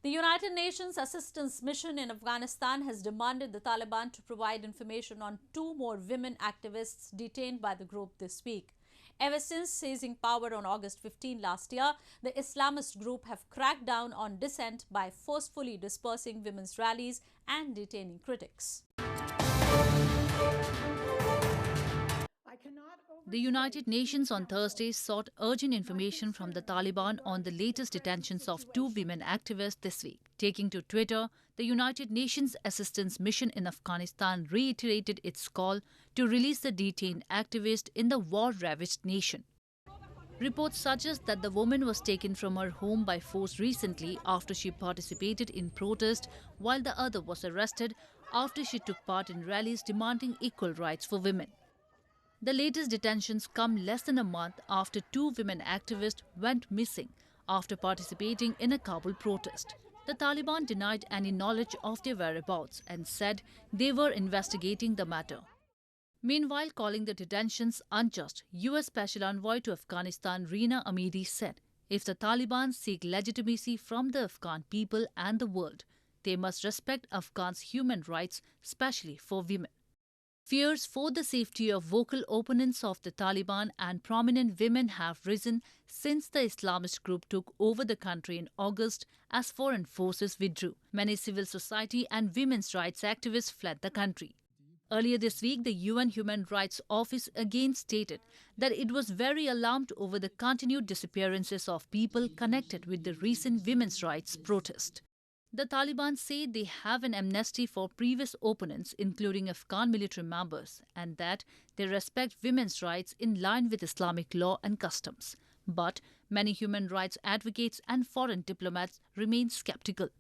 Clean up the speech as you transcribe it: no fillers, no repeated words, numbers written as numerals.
The United Nations Assistance Mission in Afghanistan has demanded the Taliban to provide information on 2 more women activists detained by the group this week. Ever since seizing power on August 15 last year, the Islamist group have cracked down on dissent by forcefully dispersing women's rallies and detaining critics. The United Nations on Thursday sought urgent information from the Taliban on the latest detentions of 2 women activists this week. Taking to Twitter, the United Nations Assistance Mission in Afghanistan reiterated its call to release the detained activist in the war-ravaged nation. Reports suggest that the woman was taken from her home by force recently after she participated in protest, while the other was arrested after she took part in rallies demanding equal rights for women. The latest detentions come less than a month after 2 women activists went missing after participating in a Kabul protest. The Taliban denied any knowledge of their whereabouts and said they were investigating the matter. Meanwhile, calling the detentions unjust, U.S. Special Envoy to Afghanistan Rina Amiri said, if the Taliban seek legitimacy from the Afghan people and the world, they must respect Afghans' human rights, especially for women. Fears for the safety of vocal opponents of the Taliban and prominent women have risen since the Islamist group took over the country in August as foreign forces withdrew. Many civil society and women's rights activists fled the country. Earlier this week, the UN Human Rights Office again stated that it was very alarmed over the continued disappearances of people connected with the recent women's rights protest. The Taliban say they have an amnesty for previous opponents, including Afghan military members, and that they respect women's rights in line with Islamic law and customs. But many human rights advocates and foreign diplomats remain skeptical.